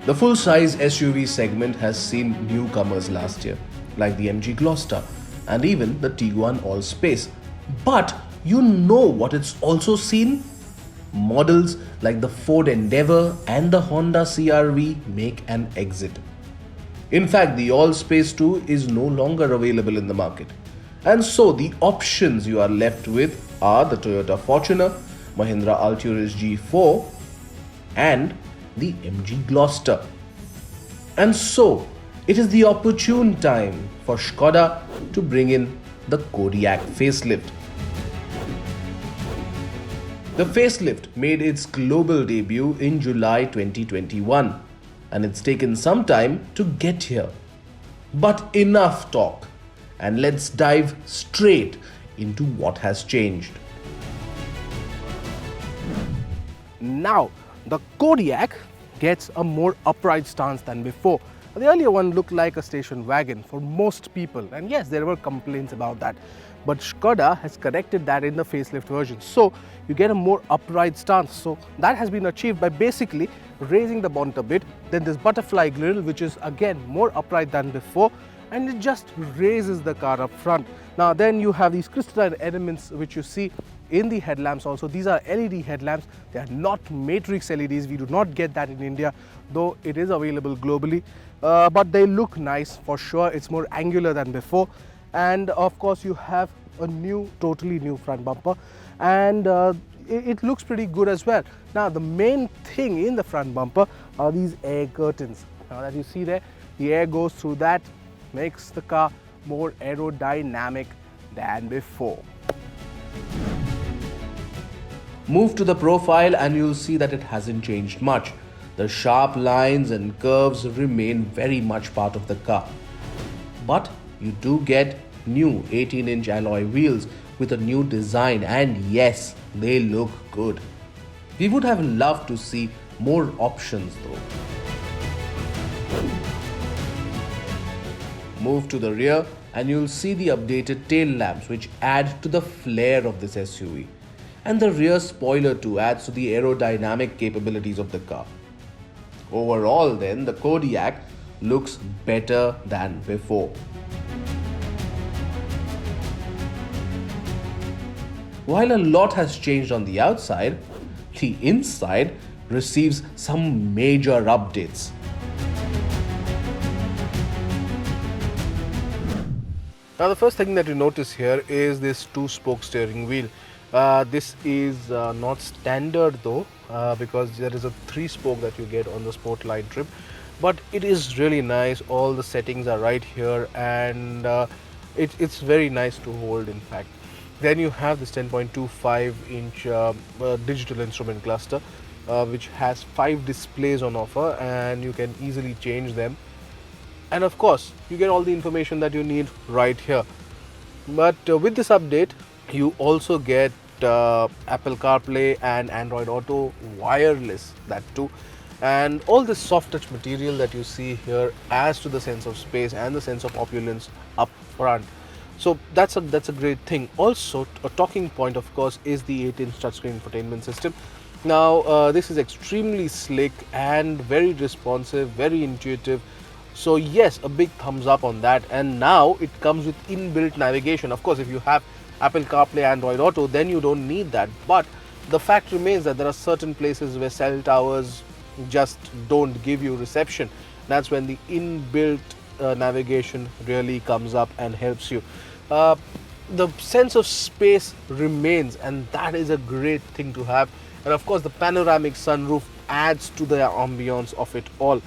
The full-size SUV segment has seen newcomers last year, like the MG Gloster and even the Tiguan All-Space. But you know what it's also seen? Models like the Ford Endeavour and the Honda CR-V make an exit. In fact, the All-Space 2 is no longer available in the market. And so the options you are left with are the Toyota Fortuner, Mahindra Alturas G4 and the MG Gloster. And so it is the opportune time for Skoda to bring in the Kodiaq Facelift. The facelift made its global debut in July 2021 and it's taken some time to get here. But enough talk and let's dive straight into what has changed. Now, the Kodiaq gets a more upright stance than before. The earlier one looked like a station wagon for most people, and yes, there were complaints about that. But Skoda has corrected that in the facelift version. So you get a more upright stance. So that has been achieved by basically raising the bonnet a bit. Then this butterfly grille, which is again more upright than before, and it just raises the car up front. Now then you have these crystalline elements which you see in the headlamps also. These are LED headlamps. They are not matrix LEDs. We do not get that in India, though it is available globally. But they look nice for sure. It's more angular than before. And of course you have a totally new front bumper, and it looks pretty good as well. Now the main thing in the front bumper are these air curtains. Now that you see there, the air goes through that, makes the car more aerodynamic than before. Move to the profile and you'll see that it hasn't changed much. The sharp lines and curves remain very much part of the car. But you do get new 18-inch alloy wheels with a new design, and yes, they look good. We would have loved to see more options though. Move to the rear and you'll see the updated tail lamps which add to the flair of this SUV. And the rear spoiler too adds to the aerodynamic capabilities of the car. Overall then, the Kodiaq looks better than before. While a lot has changed on the outside, the inside receives some major updates. Now the first thing that you notice here is this two-spoke steering wheel. This is not standard though, because there is a three-spoke that you get on the Sportline trim, but it is really nice. All the settings are right here, and it's very nice to hold, in fact. Then you have this 10.25-inch digital instrument cluster, which has 5 displays on offer, and you can easily change them. And of course, you get all the information that you need right here. But with this update, you also get Apple CarPlay and Android Auto wireless, that too. And all this soft touch material that you see here adds to the sense of space and the sense of opulence up front. So that's a great thing. Also, a talking point, of course, is the 8-inch touchscreen infotainment system. Now, this is extremely slick and very responsive, very intuitive. So yes, a big thumbs up on that. And now it comes with inbuilt navigation. Of course, if you have Apple CarPlay, Android Auto, then you don't need that. But the fact remains that there are certain places where cell towers just don't give you reception. That's when the inbuilt navigation really comes up and helps you. The sense of space remains, and that is a great thing to have. And of course, the panoramic sunroof adds to the ambience of it all.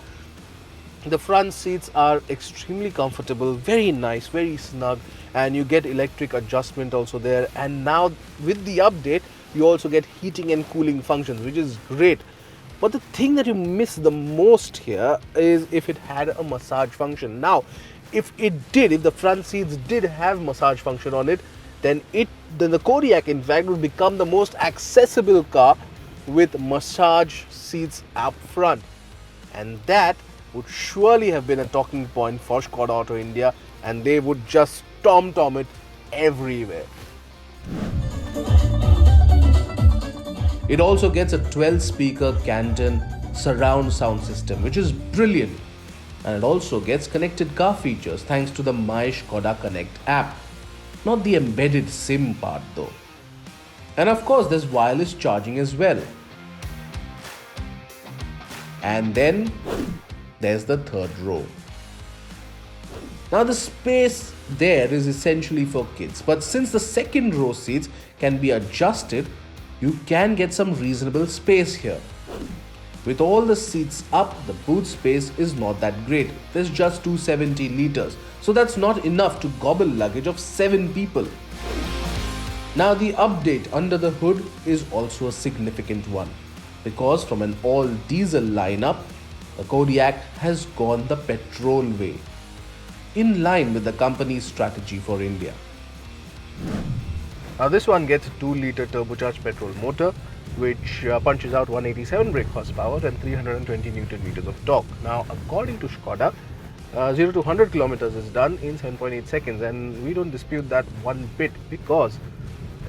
The front seats are extremely comfortable, very nice, very snug, and you get electric adjustment also there. And now with the update, you also get heating and cooling functions, which is great. But the thing that you miss the most here is if it had a massage function. Now, if the front seats did have massage function on it, then the Kodiaq in fact would become the most accessible car with massage seats up front. And that would surely have been a talking point for Skoda Auto India, and they would just tom-tom it everywhere. It also gets a 12-speaker Canton surround sound system, which is brilliant. And it also gets connected car features thanks to the My Skoda Connect app. Not the embedded SIM part though. And of course, there's wireless charging as well. And then there's the third row. Now, the space there is essentially for kids, but since the second row seats can be adjusted, you can get some reasonable space here. With all the seats up, the boot space is not that great. There's just 270 liters, so that's not enough to gobble luggage of 7 people. Now, the update under the hood is also a significant one, because from an all-diesel lineup, the Kodiaq has gone the petrol way, in line with the company's strategy for India. Now this one gets a 2-liter turbocharged petrol motor which punches out 187 brake horsepower and 320 Newton meters of torque. Now according to Skoda, 0 to 100 kilometers is done in 7.8 seconds, and we don't dispute that one bit because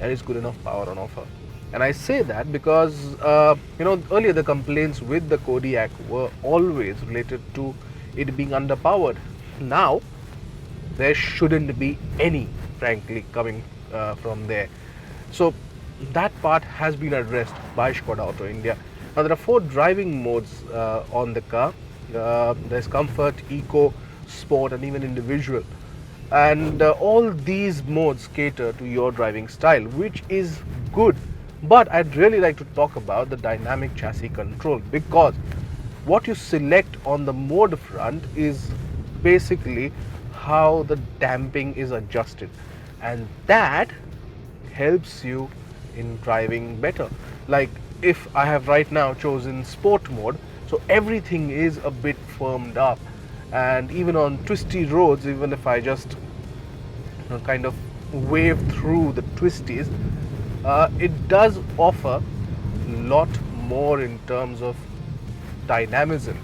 there is good enough power on offer. And I say that because earlier the complaints with the Kodiaq were always related to it being underpowered. Now there shouldn't be any, frankly, coming from there. So that part has been addressed by Skoda Auto India. Now there are 4 driving modes on the car. There's comfort, eco, sport, and even individual. And all these modes cater to your driving style, which is good. But I'd really like to talk about the dynamic chassis control, because what you select on the mode front is basically how the damping is adjusted, and that helps you in driving better. Like if I have right now chosen sport mode, so everything is a bit firmed up, and even on twisty roads, even if I just kind of wave through the twisties, it does offer a lot more in terms of dynamism,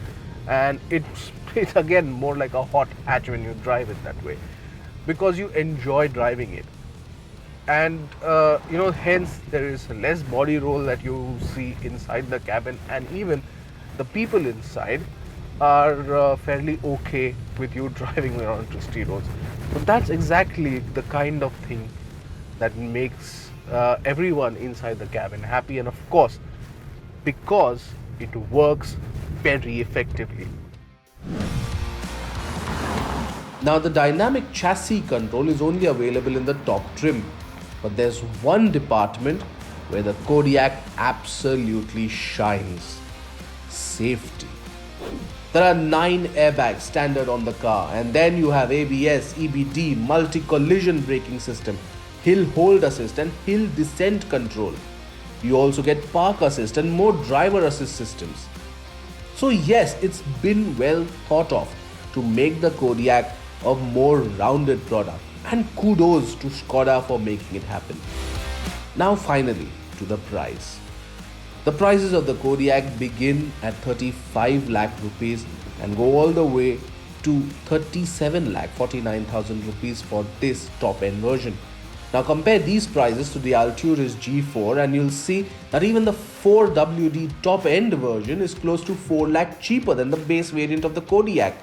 and it's again more like a hot hatch when you drive it that way, because you enjoy driving it. And hence there is less body roll that you see inside the cabin, and even the people inside are fairly okay with you driving around twisty roads. But that's exactly the kind of thing that makes everyone inside the cabin happy, and of course because it works very effectively. Now, the dynamic chassis control is only available in the top trim, but there's one department where the Kodiaq absolutely shines: safety. There are 9 airbags standard on the car, and then you have ABS, EBD, multi-collision braking system, hill hold assist and hill descent control. You also get park assist and more driver assist systems. So yes, it's been well thought of to make the Kodiaq a more rounded product, and kudos to Skoda for making it happen. Now finally to the price. The prices of the Kodiaq begin at 35 lakh rupees and go all the way to 37 lakh 49,000 rupees for this top end version. Now compare these prices to the Alturas G4 and you'll see that even the 4WD top end version is close to 4 lakh cheaper than the base variant of the Kodiaq.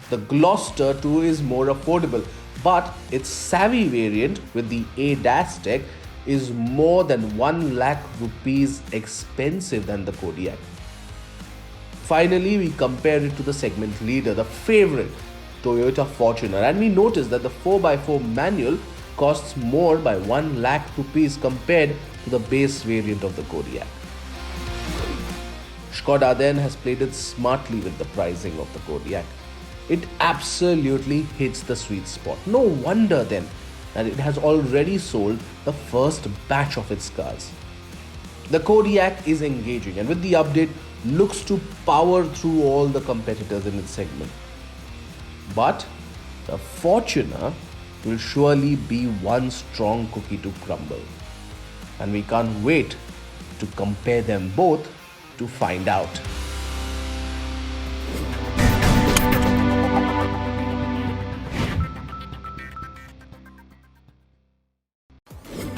The Gloster too is more affordable, but its Savvy variant with the ADAS tech is more than 1 lakh rupees expensive than the Kodiaq. Finally, we compare it to the segment leader, the favorite Toyota Fortuner, and we notice that the 4x4 manual costs more by 1 lakh rupees compared to the base variant of the Kodiaq. Skoda then has played it smartly with the pricing of the Kodiaq. It absolutely hits the sweet spot. No wonder then that it has already sold the first batch of its cars. The Kodiaq is engaging and with the update looks to power through all the competitors in its segment. But the Fortuner will surely be one strong cookie to crumble. And we can't wait to compare them both to find out.